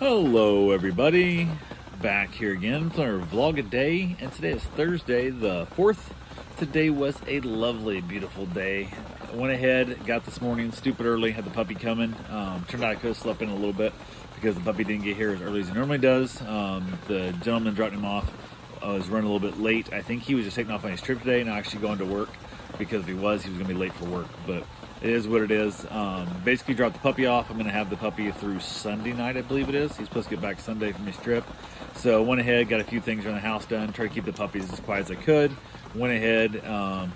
Hello everybody, back here again for our vlog a day, and today is Thursday the 4th. Today was a lovely, beautiful day. I went ahead, got this morning stupid early, had the puppy coming. Turned out I could have slept in a little bit because the puppy didn't get here as early as he normally does. The gentleman dropped him off. I was running a little bit late. I think he was just taking off on his trip today, not actually going to work, because if he was going to be late for work, but it is what it is. Basically dropped the puppy off. I'm going to have the puppy through Sunday night, I believe it is. He's supposed to get back Sunday from his trip. So went ahead, got a few things around the house done, tried to keep the puppies as quiet as I could. Went ahead,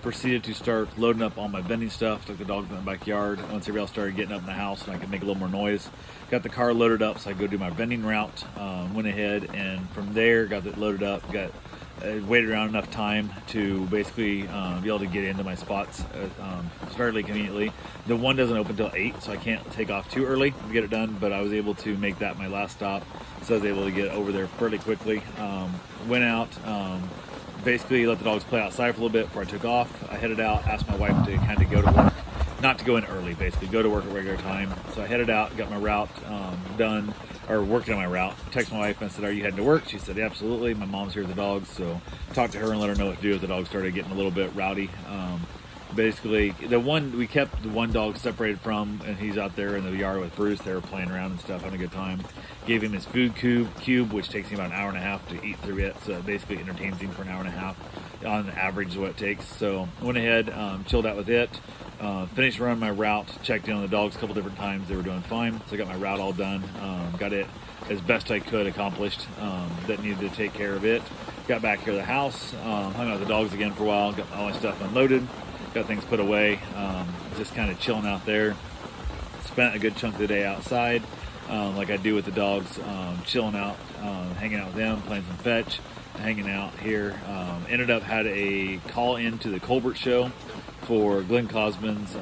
proceeded to start loading up all my vending stuff. Took the dogs in the backyard. Once everybody else started getting up in the house and I could make a little more noise, got the car loaded up so I could go do my vending route. Went ahead and from there got it loaded up, waited around enough time to basically be able to get into my spots fairly conveniently. The one doesn't open until 8, so I can't take off too early to get it done, but I was able to make that my last stop, so I was able to get over there fairly quickly. Went out, basically let the dogs play outside for a little bit before I took off. I headed out, asked my wife to kind of go to work, not to go in early, basically go to work at regular time. So I headed out, got my route done, or working on my route. Texted my wife and said, "Are you heading to work?" She said, "Yeah, absolutely. My mom's here with the dogs." So talked to her and let her know what to do if the dogs started getting a little bit rowdy. Basically, we kept the one dog separated from, and he's out there in the yard with Bruce. They were playing around and stuff, having a good time. Gave him his food cube, which takes him about an hour and a half to eat through it. So it basically entertains him for an hour and a half on average is what it takes. So went ahead, chilled out with it. Finished running my route, checked in on the dogs a couple different times. They were doing fine, so I got my route all done. Got it as best I could accomplished. That needed to take care of it. Got back here to the house, hung out with the dogs again for a while, got all my stuff unloaded, got things put away, just kind of chilling out there. Spent a good chunk of the day outside, like I do with the dogs, chilling out, hanging out with them, playing some fetch, hanging out here. Ended up had a call in to the Colbert Show for Glenn Cosman's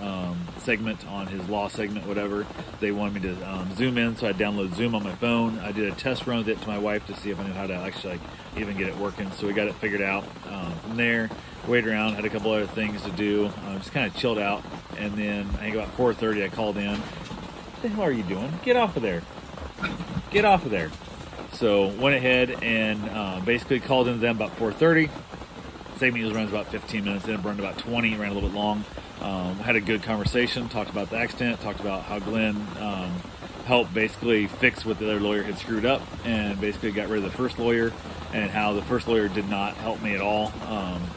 segment on his law segment, whatever. They wanted me to zoom in, so I downloaded Zoom on my phone. I did a test run with it to my wife to see if I knew how to actually even get it working. So we got it figured out. From there, waited around, had a couple other things to do. Just kind of chilled out, and then I think about 4:30 I called in. What the hell are you doing? Get off of there! Get off of there! So went ahead and basically called in them about 4:30. Segment usually runs about 15 minutes, then it burned about 20, ran a little bit long. Had a good conversation, talked about the accident, talked about how Glenn helped basically fix what the other lawyer had screwed up, and basically got rid of the first lawyer, and how the first lawyer did not help me at all.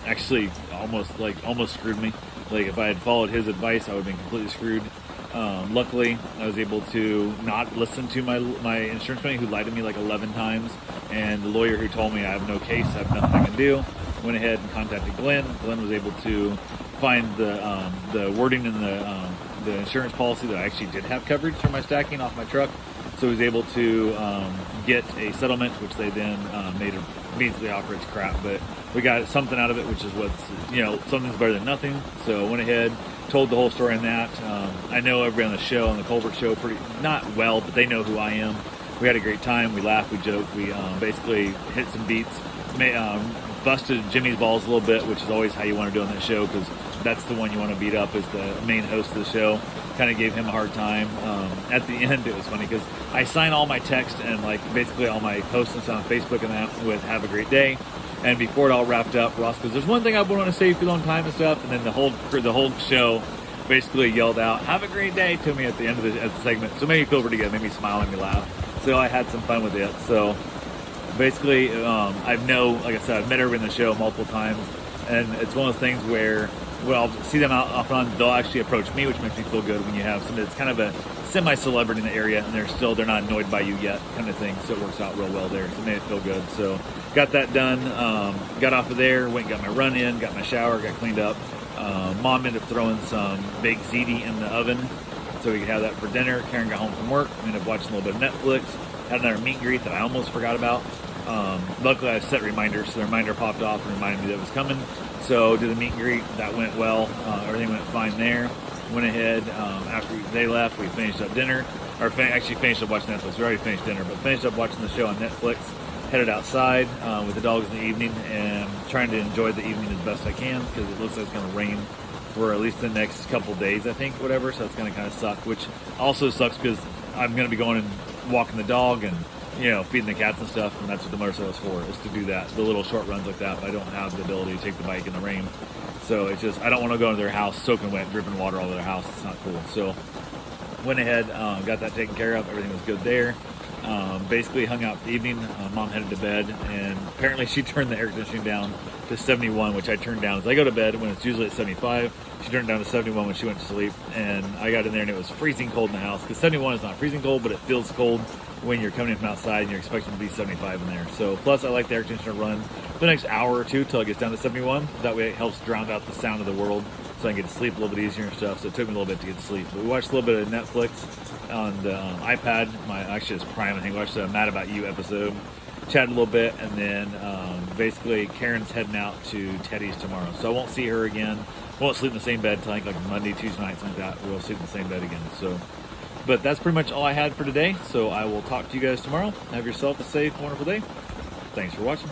Actually, almost screwed me. Like if I had followed his advice, I would have been completely screwed. Luckily, I was able to not listen to my insurance company, who lied to me like 11 times, and the lawyer who told me I have no case, I have nothing I can do. Went ahead and contacted Glenn. Glenn was able to find the wording in the insurance policy that I actually did have coverage for my stacking off my truck. So he was able to get a settlement, which they then made a immediately offer. It's crap, but we got something out of it, which is something's better than nothing. So went ahead, told the whole story on that. I know everybody on the show, on the Colbert Show, not well, but they know who I am. We had a great time. We laughed, we joked, we basically hit some beats, busted Jimmy's balls a little bit, which is always how you want to do on that show, because that's the one you want to beat up, is the main host of the show. Kind of gave him a hard time. At the end, it was funny because I sign all my text and basically all my posts and stuff on Facebook and that with "Have a great day." And before it all wrapped up, Ross goes, "There's one thing I've been wanting to say for a long time" and stuff. And then the whole show basically yelled out "Have a great day" to me at the end of the segment. So it made me feel pretty good, made me smile, made me laugh. So I had some fun with it. So basically, like I said, I've met everyone in the show multiple times, and it's one of those things where I'll see them out off and on, they'll actually approach me, which makes me feel good when you have somebody that's kind of a semi-celebrity in the area, and they're not annoyed by you yet, kind of thing. So it works out real well there. So it made it feel good. So got that done. Got off of there, went and got my run in, got my shower, got cleaned up. Mom ended up throwing some baked ziti in the oven so we could have that for dinner. Karen got home from work. We ended up watching a little bit of Netflix. Had another meet and greet that I almost forgot about. Luckily, I set reminders, so the reminder popped off and reminded me that it was coming. So did the meet and greet. That went well. Everything went fine there. Went ahead, after they left, we finished up dinner. Actually finished up watching Netflix. We already finished dinner, but finished up watching the show on Netflix. Headed outside with the dogs in the evening and trying to enjoy the evening as best I can, because it looks like it's going to rain for at least the next couple days, I think, whatever. So it's going to kind of suck, which also sucks because I'm going to be going and walking the dog and feeding the cats and stuff, and that's what the motorcycle is for, is to do that, the little short runs like that. But I don't have the ability to take the bike in the rain, so it's just, I don't want to go into their house soaking wet, dripping water all over their house. It's not cool. So went ahead, got that taken care of. Everything was good there. Basically hung out the evening. Mom headed to bed, and apparently she turned the air conditioning down to 71, which I turned down as I go to bed when it's usually at 75. She turned it down to 71 when she went to sleep, and I got in there and it was freezing cold in the house, because 71 is not freezing cold, but it feels cold when you're coming in from outside and you're expecting to be 75 in there. So plus I like the air conditioner to run the next hour or two till it gets down to 71. That way it helps drown out the sound of the world, so I can get to sleep a little bit easier and stuff. So it took me a little bit to get to sleep. But we watched a little bit of Netflix on the iPad. Actually it's Prime, I think. We watched the Mad About You episode, chatted a little bit, and then basically Karen's heading out to Teddy's tomorrow. So I won't see her again. Won't sleep in the same bed till I think like Monday, Tuesday night, something like that. We'll sleep in the same bed again. So, but that's pretty much all I had for today. So I will talk to you guys tomorrow. Have yourself a safe, wonderful day. Thanks for watching.